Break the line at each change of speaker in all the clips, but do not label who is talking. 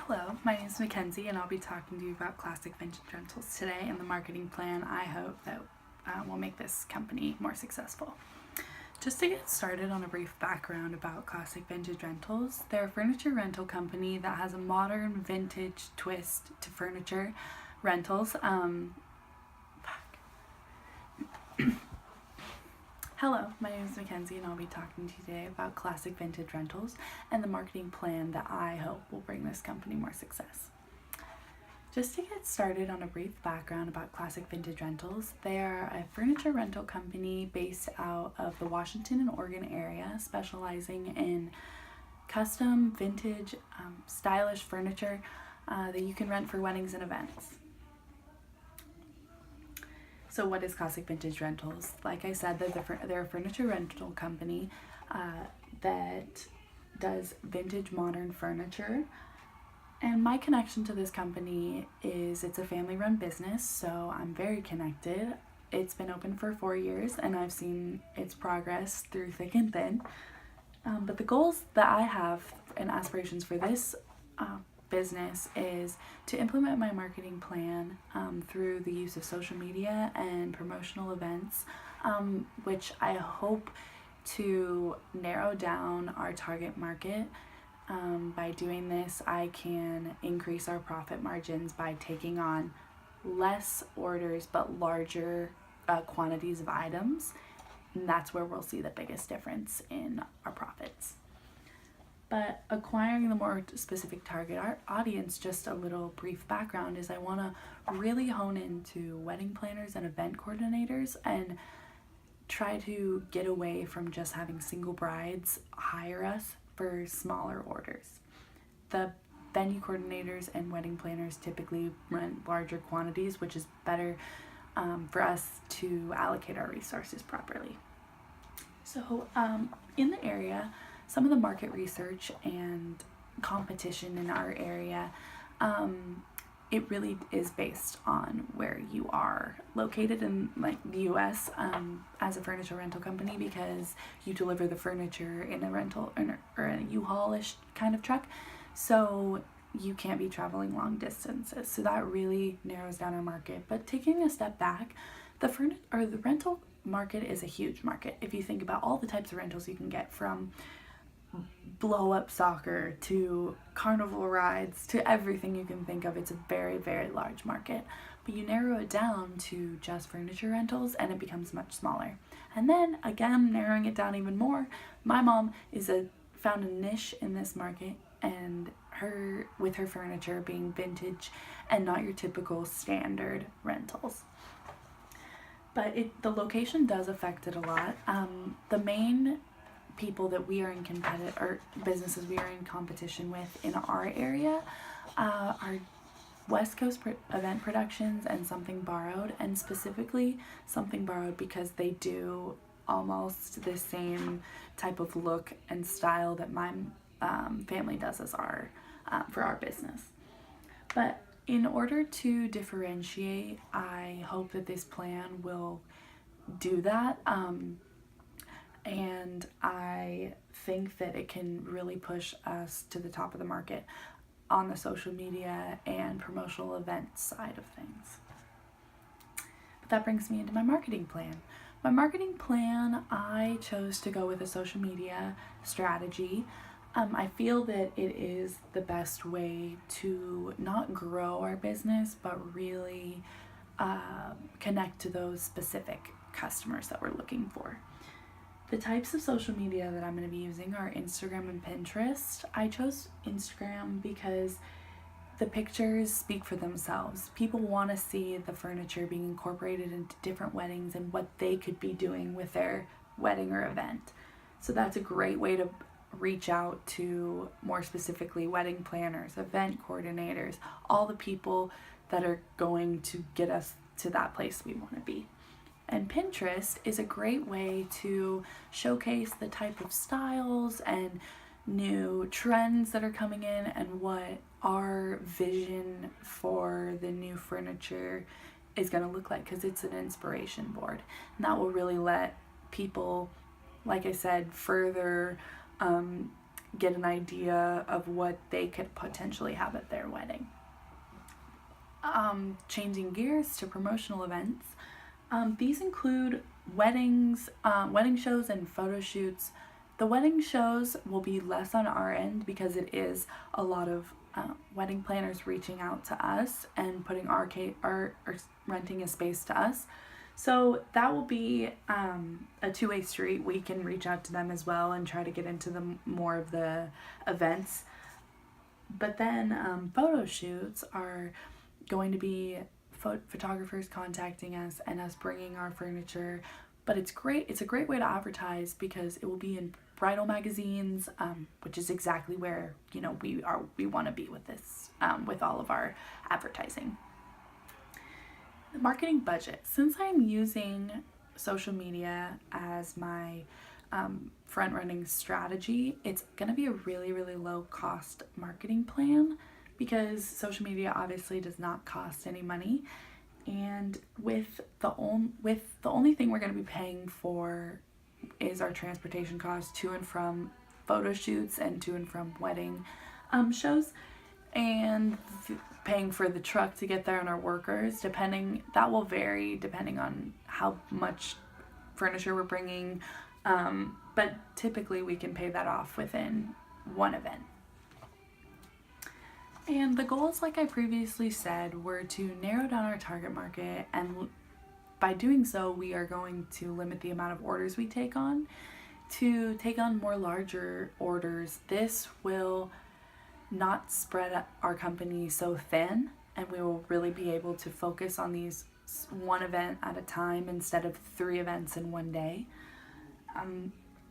Hello, my name is Mackenzie and I'll be talking to you about classic vintage rentals today and the marketing plan I hope that will make this company more successful. Just to get started on a brief background about classic vintage rentals, they're a furniture rental company that has a modern vintage twist to furniture rentals. Hello, my name is Mackenzie and I'll be talking to you today about classic vintage rentals and the marketing plan that I hope will bring this company more success. Just to get started on a brief background about classic vintage rentals, they are a furniture rental company based out of the Washington and Oregon area, specializing in custom, vintage, stylish furniture that you can rent for weddings and events. So what is Classic Vintage Rentals? Like I said, they're a furniture rental company that does vintage modern furniture. And my connection to this company is it's a family-run business, so I'm very connected. It's been open for 4 years, and I've seen its progress through thick and thin. But the goals that I have and aspirations for this business is to implement my marketing plan through the use of social media and promotional events, which I hope to narrow down our target market. By doing this, I can increase our profit margins by taking on less orders but larger quantities of items, and that's where we'll see the biggest difference in our profits. But acquiring the more specific target audience, just a little brief background, is I want to really hone into wedding planners and event coordinators and try to get away from just having single brides hire us for smaller orders. The venue coordinators and wedding planners typically rent larger quantities, which is better for us to allocate our resources properly. So in the area, some of the market research and competition in our area, it really is based on where you are located in the US as a furniture rental company, because you deliver the furniture in a rental or in a U-Haul-ish kind of truck, so you can't be traveling long distances. So that really narrows down our market. But taking a step back, the rental market is a huge market. If you think about all the types of rentals you can get, from blow up soccer to carnival rides to everything you can think of, it's a very, very large market. But you narrow it down to just furniture rentals and it becomes much smaller. And then again, narrowing it down even more, my mom found a niche in this market, and with her furniture being vintage and not your typical standard rentals. But the location does affect it a lot. The main people that we are in businesses we are in competition with in our area are West Coast Event Productions and Something Borrowed, and specifically Something Borrowed because they do almost the same type of look and style that my family does as for our business. But in order to differentiate, I hope that this plan will do that. And I think that it can really push us to the top of the market on the social media and promotional event side of things. But that brings me into my marketing plan. My marketing plan, I chose to go with a social media strategy. I feel that it is the best way to not grow our business, but really connect to those specific customers that we're looking for. The types of social media that I'm going to be using are Instagram and Pinterest. I chose Instagram because the pictures speak for themselves. People want to see the furniture being incorporated into different weddings and what they could be doing with their wedding or event. So that's a great way to reach out to, more specifically, wedding planners, event coordinators, all the people that are going to get us to that place we want to be. And Pinterest is a great way to showcase the type of styles and new trends that are coming in and what our vision for the new furniture is going to look like, because it's an inspiration board. And that will really let people, like I said, further get an idea of what they could potentially have at their wedding. Changing gears to promotional events. These include weddings, wedding shows, and photo shoots. The wedding shows will be less on our end because it is a lot of wedding planners reaching out to us and putting our renting a space to us. So that will be a two-way street. We can reach out to them as well and try to get into more of the events. But then photo shoots are going to be photographers contacting us and us bringing our furniture. But it's great. It's a great way to advertise because it will be in bridal magazines, which is exactly where we want to be with this, with all of our advertising. The marketing budget. Since I'm using social media as my front-running strategy, it's going to be a really, really low-cost marketing plan because social media obviously does not cost any money. And with the only thing we're going to be paying for is our transportation costs to and from photo shoots and to and from wedding shows, and paying for the truck to get there and our workers, that will vary depending on how much furniture we're bringing, but typically we can pay that off within one event. And the goals, like I previously said, were to narrow down our target market, and by doing so we are going to limit the amount of orders we take on. To take on more larger orders, this will not spread our company so thin, and we will really be able to focus on these one event at a time instead of 3 events in one day.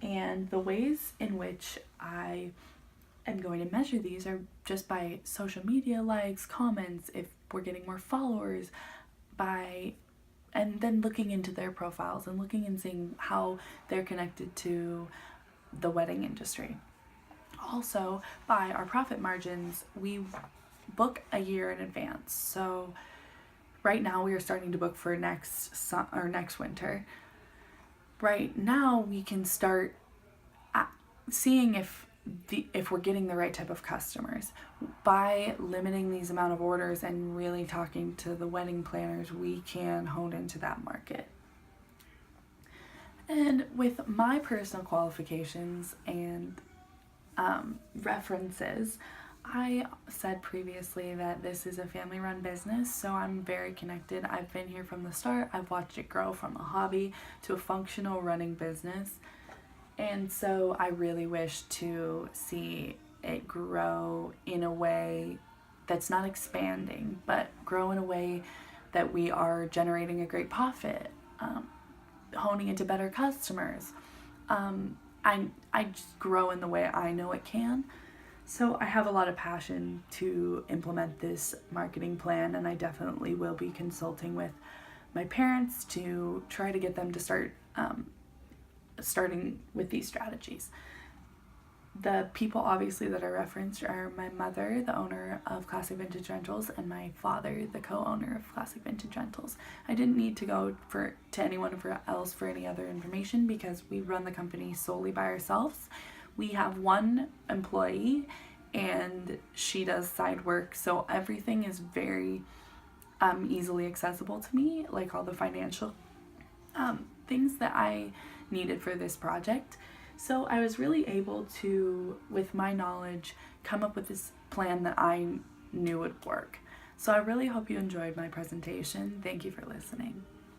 And the ways in which I am going to measure these are just by social media likes, comments, if we're getting more followers, and then looking into their profiles and looking and seeing how they're connected to the wedding industry. Also, by our profit margins, we book a year in advance. So right now we are starting to book for next winter. Right now we can start seeing if we're getting the right type of customers. By limiting these amount of orders and really talking to the wedding planners, we can hone into that market. And with my personal qualifications and references, I said previously that this is a family-run business, so I'm very connected. I've been here from the start. I've watched it grow from a hobby to a functional running business. And so I really wish to see it grow in a way that's not expanding, but grow in a way that we are generating a great profit, honing into better customers. I just grow in the way I know it can. So I have a lot of passion to implement this marketing plan, and I definitely will be consulting with my parents to try to get them to start starting with these strategies. The people obviously that I referenced are my mother, the owner of Classic Vintage Rentals, and my father, the co-owner of Classic Vintage Rentals. I didn't need to go to anyone else for any other information because we run the company solely by ourselves. We have one employee and she does side work, so everything is very easily accessible to me, like all the financial things that I needed for this project. So I was really able to, with my knowledge, come up with this plan that I knew would work. So I really hope you enjoyed my presentation. Thank you for listening.